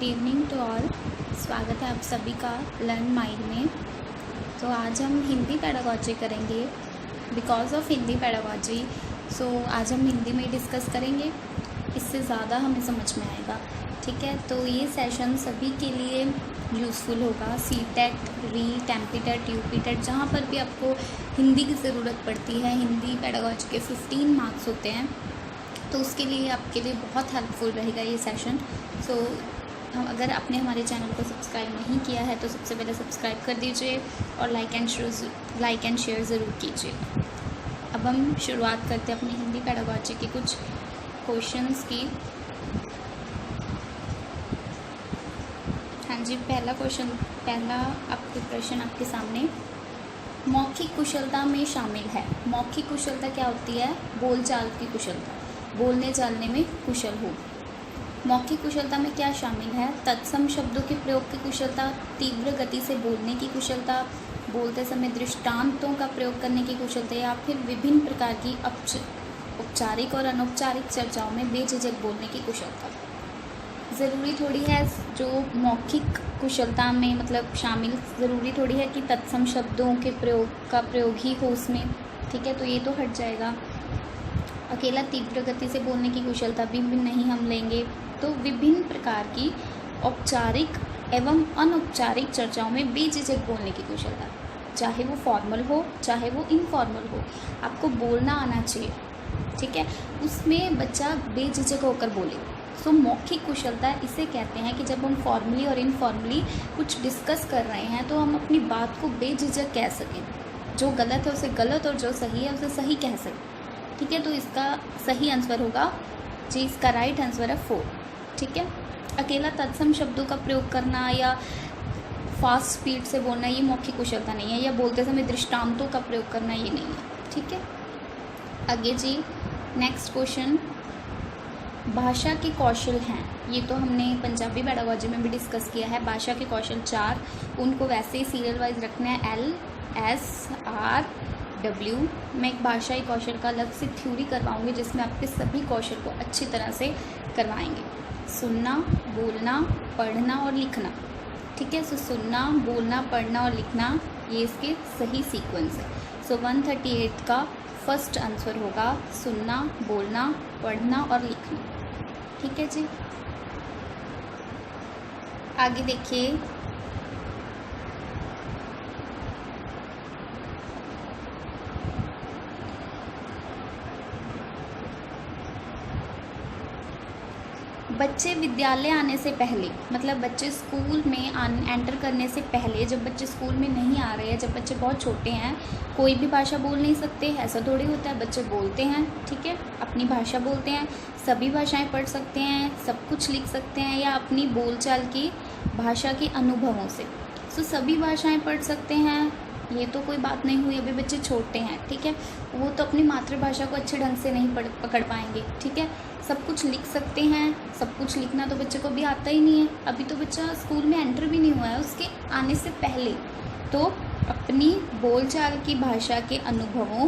Good evening to all. स्वागत है आप सभी का लर्न माइंड में। तो आज हम हिंदी पेडागॉजी करेंगे बिकॉज ऑफ हिंदी पेडागॉजी। सो आज हम हिंदी में डिस्कस करेंगे, इससे ज़्यादा हमें समझ में आएगा। ठीक है, तो ये सेशन सभी के लिए यूज़फुल होगा। सीटेट, रीट, एमपीटेट, यूपीटेट, जहाँ पर भी आपको हिंदी की ज़रूरत पड़ती है। हिंदी पेडागॉजी के 15 मार्क्स होते हैं, तो उसके लिए आपके लिए बहुत हेल्पफुल रहेगा ये सेशन। सो हम अगर आपने हमारे चैनल को सब्सक्राइब नहीं किया है तो सबसे पहले सब्सक्राइब कर दीजिए और लाइक एंड शेयर ज़रूर कीजिए। अब हम शुरुआत करते हैं अपनी हिंदी पेडागॉजी के कुछ क्वेश्चंस की। हाँ जी, पहला आपके प्रश्न आपके सामने। मौखिक कुशलता में शामिल है। मौखिक कुशलता क्या होती है? बोलचाल की कुशलता, बोलने चालने में कुशल हो। मौखिक कुशलता में क्या शामिल है? तत्सम शब्दों के प्रयोग की कुशलता, तीव्र गति से बोलने की कुशलता, बोलते समय दृष्टांतों का प्रयोग करने की कुशलता, या फिर विभिन्न प्रकार की औपचारिक और अनौपचारिक चर्चाओं में बेझिझक बोलने की कुशलता। ज़रूरी थोड़ी है जो मौखिक कुशलता में मतलब शामिल, ज़रूरी थोड़ी है कि तत्सम शब्दों के प्रयोग ही हो उसमें। ठीक है, तो ये तो हट जाएगा। अकेला तीव्र गति से बोलने की कुशलता भी नहीं हम लेंगे। तो विभिन्न प्रकार की औपचारिक एवं अनौपचारिक चर्चाओं में बेझिझक बोलने की कुशलता, चाहे वो फॉर्मल हो चाहे वो इनफॉर्मल हो, आपको बोलना आना चाहिए। ठीक है, उसमें बच्चा बेझिझक होकर बोले। सो मौखिक कुशलता इसे कहते हैं कि जब हम फॉर्मली और इनफॉर्मली कुछ डिस्कस कर रहे हैं तो हम अपनी बात को बेझिझक कह सकें। जो गलत है उसे गलत और जो सही है उसे सही कह सकें। ठीक है, तो इसका सही आंसर होगा जी, इसका राइट आंसर है 4। ठीक है, अकेला तत्सम शब्दों का प्रयोग करना या फास्ट स्पीड से बोलना ये मौखिक कुशलता नहीं है, या बोलते समय दृष्टांतों का प्रयोग करना ये नहीं है। ठीक है, आगे जी नेक्स्ट क्वेश्चन। भाषा के कौशल हैं, ये तो हमने पंजाबी पेडागॉजी में भी डिस्कस किया है। भाषा के कौशल 4, उनको वैसे ही सीरियल वाइज रखना है, LSRW। मैं एक भाषाई कौशल का अलग से थ्योरी करवाऊंगी जिसमें आपके सभी कौशल को अच्छी तरह से करवाएंगे। सुनना, बोलना, पढ़ना और लिखना। ठीक है, सो सुनना, बोलना, पढ़ना और लिखना ये इसके सही सीक्वेंस है। सो 138 का फर्स्ट आंसर होगा सुनना, बोलना, पढ़ना और लिखना। ठीक है जी, आगे देखिए। बच्चे विद्यालय आने से पहले, मतलब बच्चे स्कूल में एंटर करने से पहले, जब बच्चे स्कूल में नहीं आ रहे हैं, जब बच्चे बहुत छोटे हैं, कोई भी भाषा बोल नहीं सकते, ऐसा थोड़ी होता है। बच्चे बोलते हैं, ठीक है, अपनी भाषा बोलते हैं, सभी भाषाएं पढ़ सकते हैं, सब कुछ लिख सकते हैं, या अपनी बोलचाल की भाषा के अनुभवों से। सो सभी भाषाएँ पढ़ सकते हैं, ये तो कोई बात नहीं हुई। अभी बच्चे छोटे हैं, ठीक है, वो तो अपनी मातृभाषा को अच्छे ढंग से नहीं पकड़ पाएंगे। ठीक है, सब कुछ लिख सकते हैं, सब कुछ लिखना तो बच्चे को भी आता ही नहीं है। अभी तो बच्चा स्कूल में एंटर भी नहीं हुआ है, उसके आने से पहले तो अपनी बोलचाल की भाषा के अनुभवों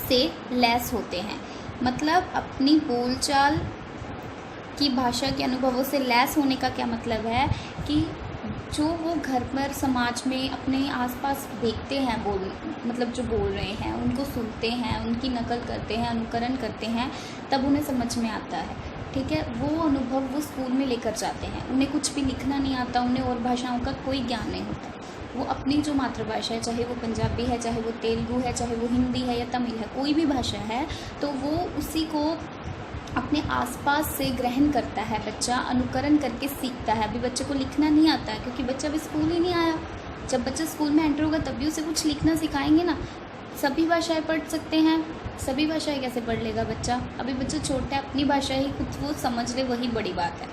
से लैस होते हैं। मतलब अपनी बोलचाल की भाषा के अनुभवों से लैस होने का क्या मतलब है कि जो वो घर पर समाज में अपने आसपास देखते हैं, मतलब जो बोल रहे हैं उनको सुनते हैं, उनकी नकल करते हैं, अनुकरण करते हैं, तब उन्हें समझ में आता है। ठीक है, वो अनुभव वो स्कूल में लेकर जाते हैं। उन्हें कुछ भी लिखना नहीं आता, उन्हें और भाषाओं का कोई ज्ञान नहीं होता। वो अपनी जो मातृभाषा है, चाहे वो पंजाबी है, चाहे वो तेलुगु है, चाहे वो हिंदी है या तमिल है, कोई भी भाषा है, तो वो उसी को अपने आसपास से ग्रहण करता है। बच्चा अनुकरण करके सीखता है। अभी बच्चे को लिखना नहीं आता है क्योंकि बच्चा अभी स्कूल ही नहीं आया। जब बच्चा स्कूल में एंटर होगा तभी उसे कुछ लिखना सिखाएंगे ना। सभी भाषाएं पढ़ सकते हैं, सभी भाषाएं कैसे पढ़ लेगा बच्चा? अभी बच्चा छोटा है, अपनी भाषा ही खुद वो समझ ले, वही बड़ी बात है।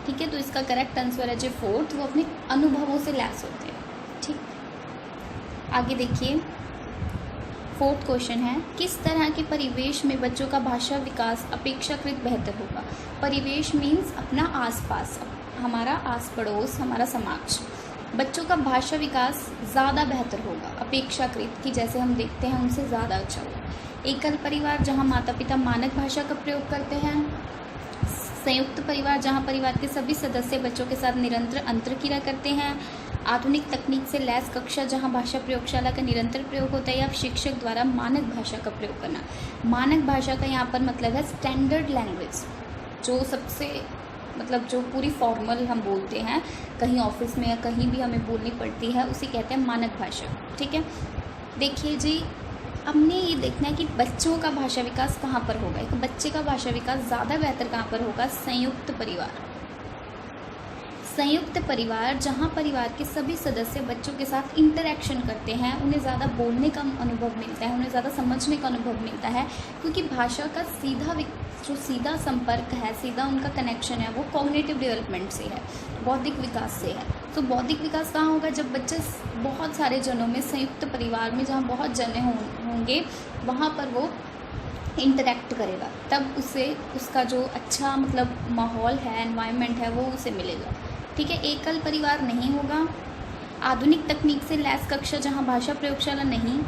ठीक है, तो इसका करेक्ट आंसर है जो 4, वो अपने अनुभवों से लैस होते हैं। ठीक, आगे देखिए। 4th क्वेश्चन है, किस तरह के परिवेश में बच्चों का भाषा विकास अपेक्षाकृत बेहतर होगा? परिवेश मीन्स अपना आसपास, हमारा आस पड़ोस, हमारा समाज। बच्चों का भाषा विकास ज़्यादा बेहतर होगा अपेक्षाकृत, कि जैसे हम देखते हैं उनसे ज़्यादा अच्छा होगा। एकल परिवार जहाँ माता पिता मानक भाषा का प्रयोग करते हैं, संयुक्त परिवार, जहाँ परिवार के सभी सदस्य बच्चों के साथ निरंतर अंतर्क्रिया करते हैं। आधुनिक तकनीक से लैस कक्षा, जहाँ भाषा प्रयोगशाला का निरंतर प्रयोग होता है, या शिक्षक द्वारा मानक भाषा का प्रयोग करना। मानक भाषा का यहाँ पर मतलब है स्टैंडर्ड लैंग्वेज, जो सबसे मतलब जो पूरी फॉर्मल हम बोलते हैं, कहीं ऑफिस में या कहीं भी हमें बोलनी पड़ती है, उसे कहते हैं मानक भाषा। ठीक है, देखिए जी, हमने ये देखना है कि बच्चों का भाषा विकास कहाँ पर होगा। एक बच्चे का भाषा विकास ज़्यादा बेहतर कहाँ पर होगा? संयुक्त परिवार। संयुक्त परिवार, जहाँ परिवार के सभी सदस्य बच्चों के साथ इंटरेक्शन करते हैं, उन्हें ज़्यादा बोलने का अनुभव मिलता है, उन्हें ज़्यादा समझने का अनुभव मिलता है, क्योंकि भाषा का जो सीधा संपर्क है, सीधा उनका कनेक्शन है, वो कॉग्निटिव डेवलपमेंट से है, बौद्धिक विकास से है। तो बौद्धिक विकास कहाँ होगा? जब बच्चे बहुत सारे जनों में, संयुक्त परिवार में जहाँ बहुत जने होंगे, वहाँ पर वो इंटरेक्ट करेगा, तब उसे उसका जो अच्छा मतलब माहौल है, एनवायरनमेंट है, वो उसे मिलेगा। ठीक है, एकल परिवार नहीं होगा। आधुनिक तकनीक से लैस कक्षा, जहाँ भाषा प्रयोगशाला नहीं,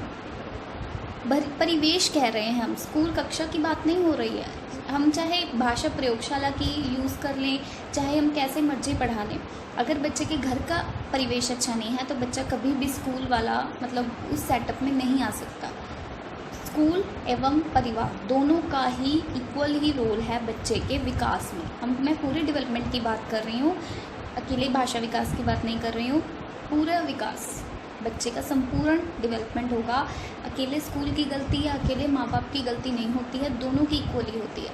परिवेश कह रहे हैं हम, स्कूल कक्षा की बात नहीं हो रही है। हम चाहे भाषा प्रयोगशाला की यूज़ कर लें, चाहे हम कैसे मर्जी पढ़ा लें, अगर बच्चे के घर का परिवेश अच्छा नहीं है तो बच्चा कभी भी स्कूल वाला मतलब उस सेटअप में नहीं आ सकता। स्कूल एवं परिवार दोनों का ही इक्वल ही रोल है बच्चे के विकास में। मैं पूरे डेवलपमेंट की बात कर रही हूँ, अकेले भाषा विकास की बात नहीं कर रही हूँ। पूरा विकास, बच्चे का संपूर्ण डेवलपमेंट होगा। अकेले स्कूल की गलती या अकेले माँ बाप की गलती नहीं होती है, दोनों की इक्वली होती है,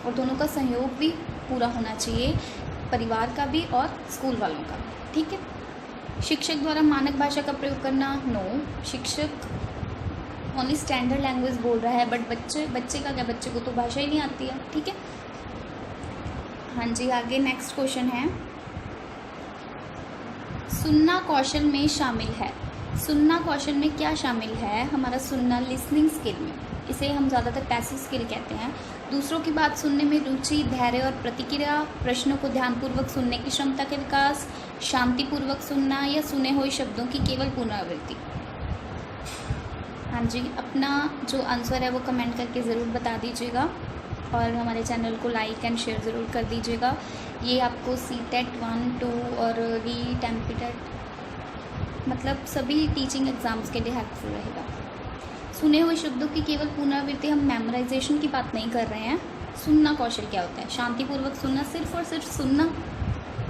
और दोनों का सहयोग भी पूरा होना चाहिए, परिवार का भी और स्कूल वालों का। ठीक है, शिक्षक द्वारा मानक भाषा का प्रयोग करना, नो, शिक्षक ओनली स्टैंडर्ड लैंग्वेज बोल रहा है, बट बच्चे का क्या, बच्चे को तो भाषा ही नहीं आती है। ठीक है, हाँ जी, आगे नेक्स्ट क्वेश्चन है, सुनना कौशल में शामिल है। सुनना कौशल में क्या शामिल है? हमारा सुनना लिसनिंग स्किल में, इसे हम ज़्यादातर पैसिव स्किल कहते हैं। दूसरों की बात सुनने में रुचि, धैर्य और प्रतिक्रिया, प्रश्नों को ध्यानपूर्वक सुनने की क्षमता के विकास, शांतिपूर्वक सुनना, या सुने हुए शब्दों की केवल पुनरावृत्ति। हाँ जी, अपना जो आंसर है वो कमेंट करके ज़रूर बता दीजिएगा, और हमारे चैनल को लाइक एंड शेयर ज़रूर कर दीजिएगा। ये आपको CTET 1, 2 और NEET, MPTET मतलब सभी टीचिंग एग्ज़ाम्स के लिए हेल्पफुल रहेगा। सुने हुए शब्दों की केवल पुनरावृत्ति, हम मेमोराइजेशन की बात नहीं कर रहे हैं। सुनना कौशल क्या होता है? शांतिपूर्वक सुनना, सिर्फ और सिर्फ सुनना।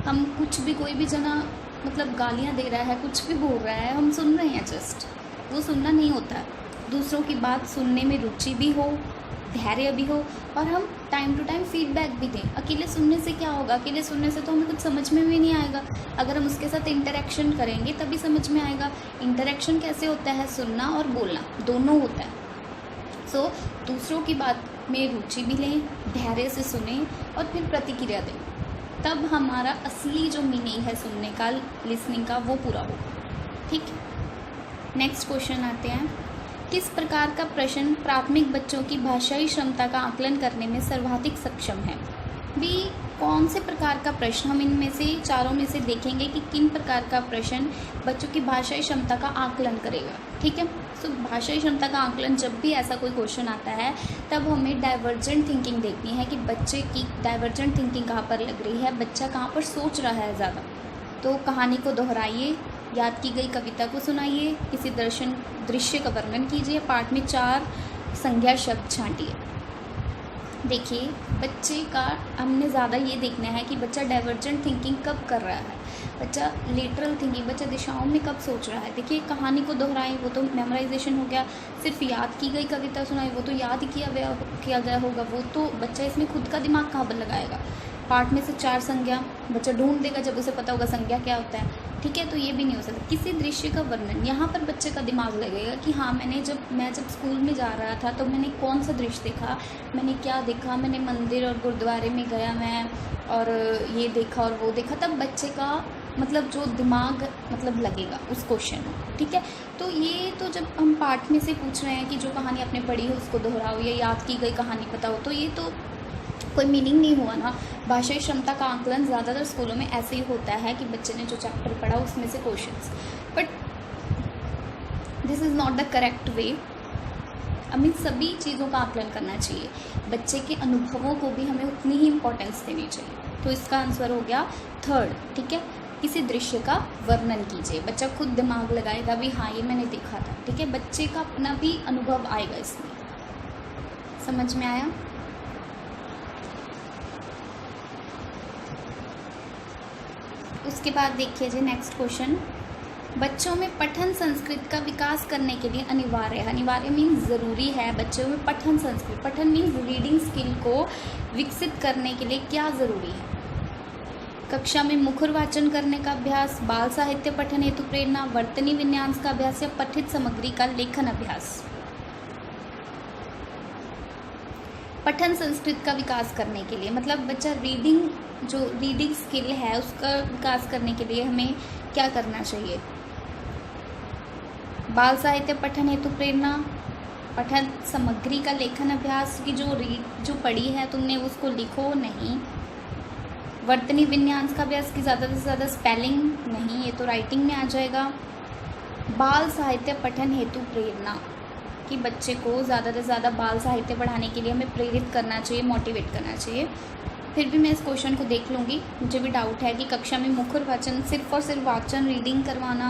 हम कुछ भी, कोई भी जना मतलब गालियाँ दे रहा है, कुछ भी बोल रहा है, हम सुन रहे हैं, जस्ट वो सुनना नहीं होता है। दूसरों की बात सुनने में रुचि भी हो, धैर्य भी हो, और हम टाइम टू टाइम फीडबैक भी दें। अकेले सुनने से क्या होगा? अकेले सुनने से तो हमें कुछ समझ में भी नहीं आएगा। अगर हम उसके साथ इंटरेक्शन करेंगे तभी समझ में आएगा। इंटरेक्शन कैसे होता है? सुनना और बोलना दोनों होता है। सो दूसरों की बात में रुचि भी लें, धैर्य से सुने और फिर प्रतिक्रिया दें, तब हमारा असली जो मीनिंग है सुनने का, लिसनिंग का, वो पूरा हो। ठीक, नेक्स्ट क्वेश्चन आते हैं, किस प्रकार का प्रश्न प्राथमिक बच्चों की भाषाई क्षमता का आकलन करने में सर्वाधिक सक्षम है? भी कौन से प्रकार का प्रश्न, हम इनमें से चारों में से देखेंगे कि किन प्रकार का प्रश्न बच्चों की भाषाई क्षमता का आकलन करेगा। ठीक है, तो भाषाई क्षमता का आकलन, जब भी ऐसा कोई क्वेश्चन आता है तब हमें डाइवर्जेंट थिंकिंग देखनी है कि बच्चे की डाइवर्जेंट थिंकिंग कहाँ पर लग रही है, बच्चा कहाँ पर सोच रहा है ज़्यादा। तो कहानी को दोहराइए, याद की गई कविता को सुनाइए, किसी दृश्य का वर्णन कीजिए, पाठ में 4 संज्ञा शब्द छांटिए। देखिए, बच्चे का हमने ज़्यादा ये देखना है कि बच्चा डाइवर्जेंट थिंकिंग कब कर रहा है, बच्चा लेटरल थिंकिंग, बच्चा दिशाओं में कब सोच रहा है। देखिए, कहानी को दोहराएं, वो तो मेमोराइजेशन हो गया। सिर्फ याद की गई कविता सुनाई, वो तो याद किया गया होगा, वो तो बच्चा इसमें खुद का दिमाग कहाँ पर लगाएगा। पाठ में से 4 संज्ञा बच्चा ढूंढ देगा जब उसे पता होगा संज्ञा क्या होता है। ठीक है, तो ये भी नहीं हो सकता। किसी दृश्य का वर्णन, यहाँ पर बच्चे का दिमाग लगेगा कि हाँ, मैं जब स्कूल में जा रहा था तो मैंने कौन सा दृश्य देखा, मैंने क्या देखा, मैंने मंदिर और गुरुद्वारे में गया मैं, और ये देखा और वो देखा, तब बच्चे का मतलब जो दिमाग मतलब लगेगा उस क्वेश्चन में। ठीक है, तो ये तो जब हम पाठ में से पूछ रहे हैं कि जो कहानी आपने पढ़ी हो उसको दोहराओ, या याद की गई कहानी पता हो, तो ये तो कोई मीनिंग नहीं हुआ ना। भाषाई क्षमता का आकलन ज़्यादातर स्कूलों में ऐसे ही होता है कि बच्चे ने जो चैप्टर पढ़ा उसमें से questions, but this is not the correct way. हमें सभी चीज़ों का आकलन करना चाहिए, बच्चे के अनुभवों को भी हमें उतनी ही इम्पोर्टेंस देनी चाहिए। तो इसका आंसर हो गया थर्ड। ठीक है, किसी दृश्य का वर्णन कीजिए, बच्चा खुद दिमाग लगाएगा भी हाँ ये मैंने देखा था। ठीक है, बच्चे का अपना भी अनुभव आएगा इसमें। समझ में आया? उसके बाद देखिए जी नेक्स्ट क्वेश्चन, बच्चों में पठन संस्कृति का विकास करने के लिए अनिवार्य है, अनिवार्य मीन्स ज़रूरी है बच्चों में पठन संस्कृति, पठन मीन्स रीडिंग स्किल को विकसित करने के लिए क्या ज़रूरी है? कक्षा में मुखर वाचन करने का अभ्यास, बाल साहित्य पठन हेतु प्रेरणा, वर्तनी विन्यास का अभ्यास या पठित सामग्री का लेखन अभ्यास। पठन संस्कृति का विकास करने के लिए मतलब बच्चा रीडिंग स्किल है उसका विकास करने के लिए हमें क्या करना चाहिए? बाल साहित्य पठन हेतु प्रेरणा, पठन सामग्री का लेखन अभ्यास की जो पढ़ी है तुमने उसको लिखो नहीं, वर्तनी विन्यास का अभ्यास की ज़्यादा से ज़्यादा स्पेलिंग नहीं, ये तो राइटिंग में आ जाएगा। बाल साहित्य पठन हेतु प्रेरणा कि बच्चे को ज़्यादा से ज़्यादा बाल साहित्य पढ़ाने के लिए हमें प्रेरित करना चाहिए, मोटिवेट करना चाहिए। फिर भी मैं इस क्वेश्चन को देख लूँगी, मुझे भी डाउट है कि कक्षा में मुखर वाचन सिर्फ और सिर्फ वाचन रीडिंग करवाना,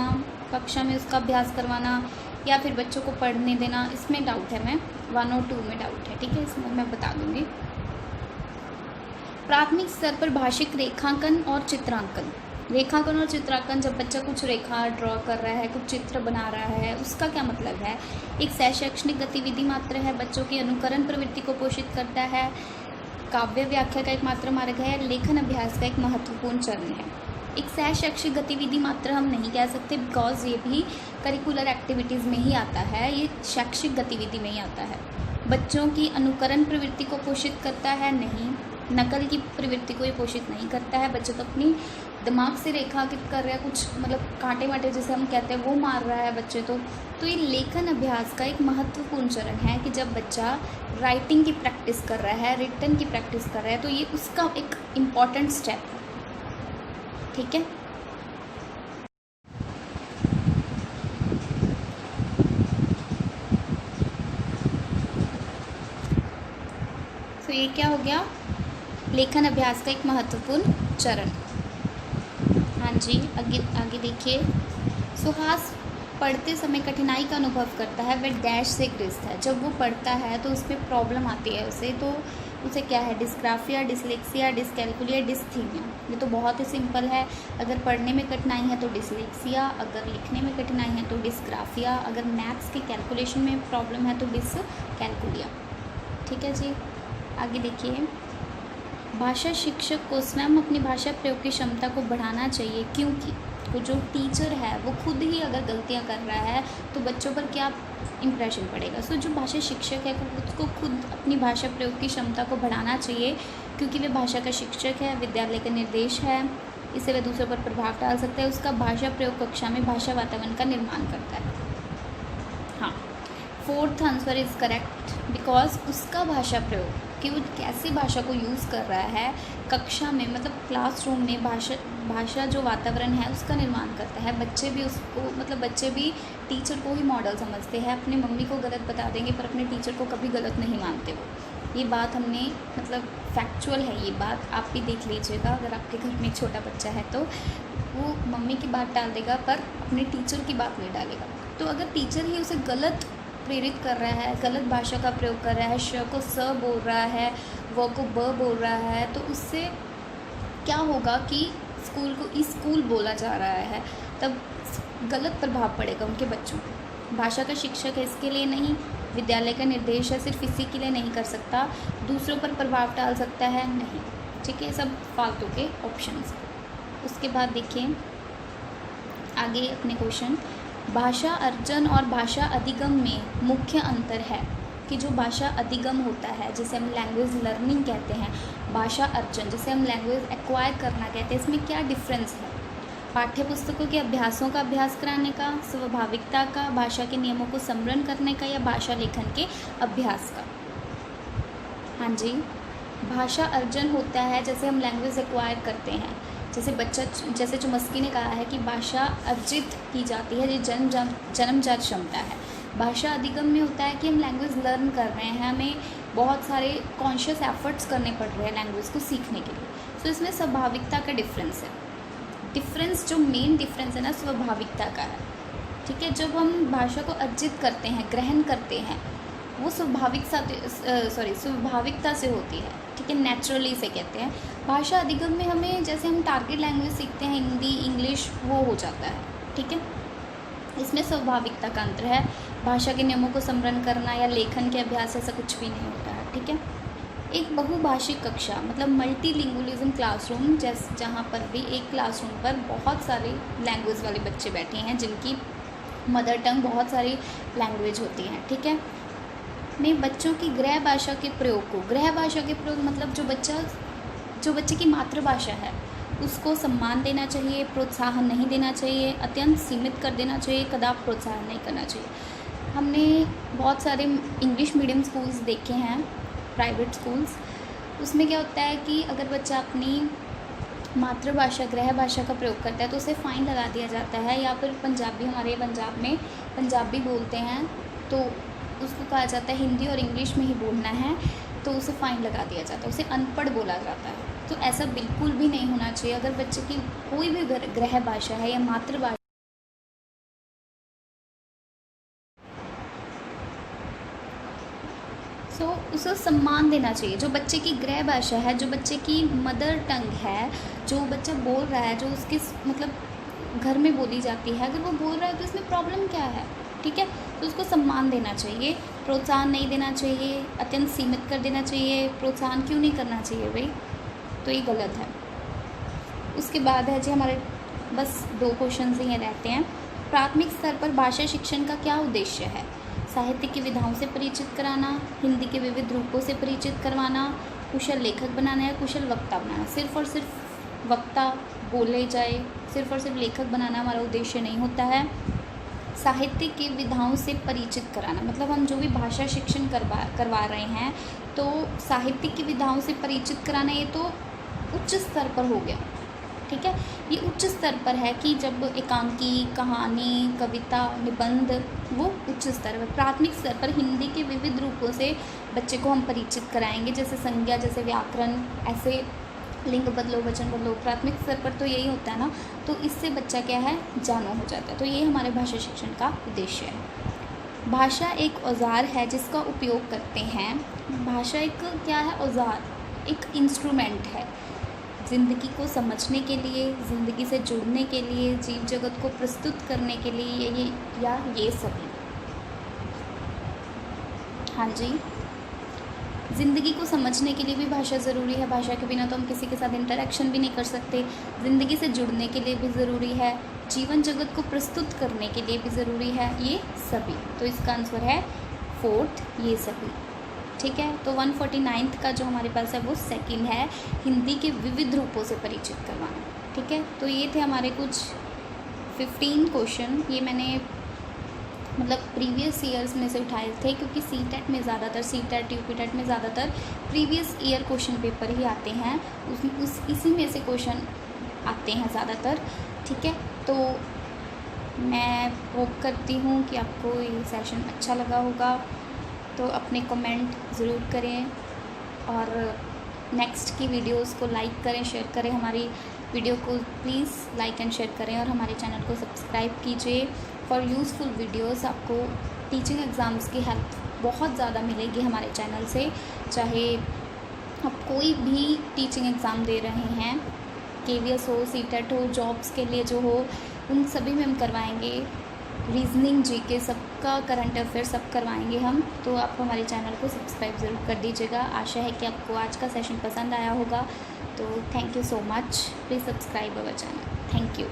कक्षा में उसका अभ्यास करवाना या फिर बच्चों को पढ़ने देना, इसमें डाउट है। मैं 1 और 2 में डाउट है। ठीक है, इसमें मैं बता दूँगी। प्राथमिक स्तर पर भाषिक रेखांकन और चित्रांकन, रेखांकन और चित्रांकन जब बच्चा कुछ रेखा ड्रॉ कर रहा है, कुछ चित्र बना रहा है, उसका क्या मतलब है? एक शैक्षणिक गतिविधि मात्र है, बच्चों की अनुकरण प्रवृत्ति को पोषित करता है, काव्य व्याख्या का एक मात्र मार्ग है, लेखन अभ्यास का एक महत्वपूर्ण चरण है। एक शैक्षिक गतिविधि मात्र हम नहीं कह सकते बिकॉज ये भी करिकुलर एक्टिविटीज़ में ही आता है, ये शैक्षिक गतिविधि में ही आता है। बच्चों की अनुकरण प्रवृत्ति को पोषित करता है नहीं, नकल की प्रवृत्ति को ये पोषित नहीं करता है। बच्चे तो अपनी दिमाग से रेखांकित कर रहा है, कुछ मतलब कांटे वाटे जैसे हम कहते हैं वो मार रहा है बच्चे तो ये लेखन अभ्यास का एक महत्वपूर्ण चरण है कि जब बच्चा राइटिंग की प्रैक्टिस कर रहा है, रिटन की प्रैक्टिस कर रहा है, तो ये उसका एक इम्पॉर्टेंट स्टेप है। ठीक है, तो ये क्या हो गया? लेखन अभ्यास का एक महत्वपूर्ण चरण। हाँ जी, आगे देखिए। सुहास पढ़ते समय कठिनाई का अनुभव करता है, वह डैश से ग्रस्त है। जब वो पढ़ता है तो उसमें प्रॉब्लम आती है उसे क्या है? Dysgraphia, dyslexia, dyscalculia, dysthymia. ये तो बहुत ही सिंपल है। अगर पढ़ने में कठिनाई है तो डिसलेक्सिया, अगर लिखने में कठिनाई है तो डिस्ग्राफिया, अगर मैथ्स के कैलकुलेशन में प्रॉब्लम है तो डिसकैल्कुलिया। ठीक है जी, आगे देखिए। भाषा शिक्षक को स्वयं अपनी भाषा प्रयोग की क्षमता को बढ़ाना चाहिए, क्योंकि वो जो टीचर है वो खुद ही अगर गलतियां कर रहा है तो बच्चों पर क्या इम्प्रेशन पड़ेगा। सो जो भाषा शिक्षक है उसको खुद अपनी भाषा प्रयोग की क्षमता को बढ़ाना चाहिए, क्योंकि वे भाषा का शिक्षक है, विद्यालय का निर्देश है, इससे वह दूसरों पर प्रभाव डाल सकता है। उसका भाषा प्रयोग कक्षा में भाषा वातावरण का निर्माण करता है। हाँ, 4th answer is correct because उसका भाषा प्रयोग कि वो कैसी भाषा को यूज़ कर रहा है कक्षा में, मतलब क्लासरूम में भाषा जो वातावरण है उसका निर्माण करता है। बच्चे भी टीचर को ही मॉडल समझते हैं, अपनी मम्मी को गलत बता देंगे पर अपने टीचर को कभी गलत नहीं मानते वो। ये बात हमने मतलब फैक्चुअल है, ये बात आप भी देख लीजिएगा। अगर आपके घर में एक छोटा बच्चा है तो वो मम्मी की बात डाल देगा पर अपने टीचर की बात नहीं डालेगा। तो अगर टीचर ही उसे गलत प्रेरित कर रहा है, गलत भाषा का प्रयोग कर रहा है, श को स बोल रहा है, व को ब बोल रहा है, तो उससे क्या होगा कि स्कूल को स्कूल बोला जा रहा है, तब गलत प्रभाव पड़ेगा उनके बच्चों पर। भाषा का शिक्षक है इसके लिए नहीं, विद्यालय का निर्देश है सिर्फ इसी के लिए नहीं कर सकता, दूसरों पर प्रभाव डाल सकता है नहीं। ठीक है, सब फालतू के ऑप्शंस। उसके बाद देखिए आगे अपने क्वेश्चन। भाषा अर्जन और भाषा अधिगम में मुख्य अंतर है कि जो भाषा अधिगम होता है जिसे हम लैंग्वेज लर्निंग कहते हैं, भाषा अर्जन जिसे हम लैंग्वेज एक्वायर करना कहते हैं, इसमें क्या डिफरेंस है? पाठ्य पुस्तकों के अभ्यासों का अभ्यास कराने का, स्वाभाविकता का, भाषा के नियमों को समरण करने का, या भाषा लेखन के अभ्यास का? हाँ जी, भाषा अर्जन होता है जैसे हम लैंग्वेज एक्वायर करते हैं, जैसे चुमस्की ने कहा है कि भाषा अर्जित की जाती है, ये जन्मजात क्षमता है। भाषा अधिगम में होता है कि हम लैंग्वेज लर्न कर रहे हैं, हमें बहुत सारे कॉन्शियस एफर्ट्स करने पड़ रहे हैं लैंग्वेज को सीखने के लिए। तो इसमें स्वाभाविकता का डिफरेंस है। डिफरेंस जो मेन डिफरेंस है ना, स्वाभाविकता का है। ठीक है, जब हम भाषा को अर्जित करते हैं, ग्रहण करते हैं, वो स्वाभाविकता से होती है। ठीक है, नेचुरली से कहते हैं। भाषा अधिगम में हमें, जैसे हम टारगेट लैंग्वेज सीखते हैं, हिंदी, इंग्लिश, वो हो जाता है। ठीक है, इसमें स्वाभाविकता का अंतर है। भाषा के नियमों को स्मरण करना या लेखन के अभ्यास ऐसा कुछ भी नहीं होता है। ठीक है, एक बहुभाषिक कक्षा मतलब मल्टीलिंगुअलिज्म क्लासरूम, जहाँ पर भी एक क्लासरूम पर बहुत सारे लैंग्वेज वाले बच्चे बैठे हैं जिनकी मदर टंग बहुत सारी लैंग्वेज होती हैं। ठीक है, में बच्चों की गृह भाषा के प्रयोग को, गृह भाषा के प्रयोग मतलब जो बच्चे की मातृभाषा है उसको सम्मान देना चाहिए, प्रोत्साहन नहीं देना चाहिए, अत्यंत सीमित कर देना चाहिए, कदापि प्रोत्साहन नहीं करना चाहिए। हमने बहुत सारे इंग्लिश मीडियम स्कूल्स देखे हैं, प्राइवेट स्कूल्स। उसमें क्या होता है कि अगर बच्चा अपनी मातृभाषा, गृह भाषा का प्रयोग करता है तो उसे फ़ाइन लगा दिया जाता है, या फिर पंजाबी, हमारे पंजाब में पंजाबी बोलते हैं तो उसको कहा जाता है हिंदी और इंग्लिश में ही बोलना है, तो उसे फ़ाइन लगा दिया जाता है, उसे अनपढ़ बोला जाता है। तो ऐसा बिल्कुल भी नहीं होना चाहिए। अगर बच्चे की कोई भी गृह भाषा है या मातृभाषा, उसे सम्मान देना चाहिए। जो बच्चे की गृह भाषा है, जो बच्चे की मदर टंग है, जो बच्चा बोल रहा है, जो उसके मतलब घर में बोली जाती है, अगर वो बोल रहा है तो इसमें प्रॉब्लम क्या है? ठीक है, तो उसको सम्मान देना चाहिए, प्रोत्साहन नहीं देना चाहिए, अत्यंत सीमित कर देना चाहिए। प्रोत्साहन क्यों नहीं करना चाहिए भाई? तो ये गलत है। उसके बाद है जी हमारे बस 2 क्वेश्चन ही रहते हैं। प्राथमिक स्तर पर भाषा शिक्षण का क्या उद्देश्य है? साहित्य की विधाओं से परिचित कराना, हिंदी के विविध रूपों से परिचित करवाना, कुशल लेखक बनाना या कुशल वक्ता बनाना। सिर्फ और सिर्फ वक्ता बोले जाए, सिर्फ और सिर्फ लेखक बनाना हमारा उद्देश्य नहीं होता है। साहित्य की विधाओं से परिचित कराना मतलब हम जो भी भाषा शिक्षण करवा रहे हैं तो साहित्य की विधाओं से परिचित कराना, ये तो उच्च स्तर पर हो गया। ठीक है, ये उच्च स्तर पर है कि जब एकांकी, कहानी, कविता, निबंध, वो उच्च स्तर पर। प्राथमिक स्तर पर हिंदी के विविध रूपों से बच्चे को हम परिचित कराएंगे, जैसे संज्ञा, जैसे व्याकरण, ऐसे लिंग बदलो, वचन बदलो। प्राथमिक स्तर पर तो यही होता है ना, तो इससे बच्चा क्या है, जानो हो जाता है। तो ये हमारे भाषा शिक्षण का उद्देश्य है। भाषा एक औजार है जिसका उपयोग करते हैं। भाषा एक क्या है? औजार, एक इंस्ट्रूमेंट है ज़िंदगी को समझने के लिए, ज़िंदगी से जुड़ने के लिए, जीव जगत को प्रस्तुत करने के लिए, ये सभी। हाँ जी, ज़िंदगी को समझने के लिए भी भाषा ज़रूरी है। भाषा के बिना तो हम किसी के साथ इंटरेक्शन भी नहीं कर सकते। ज़िंदगी से जुड़ने के लिए भी ज़रूरी है, जीवन जगत को प्रस्तुत करने के लिए भी ज़रूरी है, ये सभी। तो इसका आंसर है 4th, ये सभी। ठीक है, तो 149th का जो हमारे पास है वो सेकंड है, हिंदी के विविध रूपों से परिचित करवाना। ठीक है, तो ये थे हमारे कुछ 15 क्वेश्चन। ये मैंने मतलब प्रीवियस ईयर्स में से उठाए थे, क्योंकि सीटेट में ज़्यादातर, सीटेट, यूपीटेट में ज़्यादातर प्रीवियस ईयर क्वेश्चन पेपर ही आते हैं, इसी में से क्वेश्चन आते हैं ज़्यादातर। ठीक है, तो मैं होप करती हूँ कि आपको ये सेशन अच्छा लगा होगा। तो अपने कमेंट ज़रूर करें और नेक्स्ट की वीडियोस को लाइक करें, शेयर करें। हमारी वीडियो को प्लीज़ लाइक एंड शेयर करें और हमारे चैनल को सब्सक्राइब कीजिए फॉर यूज़फुल वीडियोस। आपको टीचिंग एग्ज़ाम्स की हेल्प बहुत ज़्यादा मिलेगी हमारे चैनल से। चाहे आप कोई भी टीचिंग एग्ज़ाम दे रहे हैं, KVS हो, सीटेट हो, जॉब्स के लिए जो हो, उन सभी में हम करवाएंगे। रीजनिंग, GK, सबका, करंट अफेयर सब करवाएंगे हम। तो आप हमारे चैनल को सब्सक्राइब ज़रूर कर दीजिएगा। आशा है कि आपको आज का सेशन पसंद आया होगा। तो thank you so much. Please subscribe our channel. Thank you.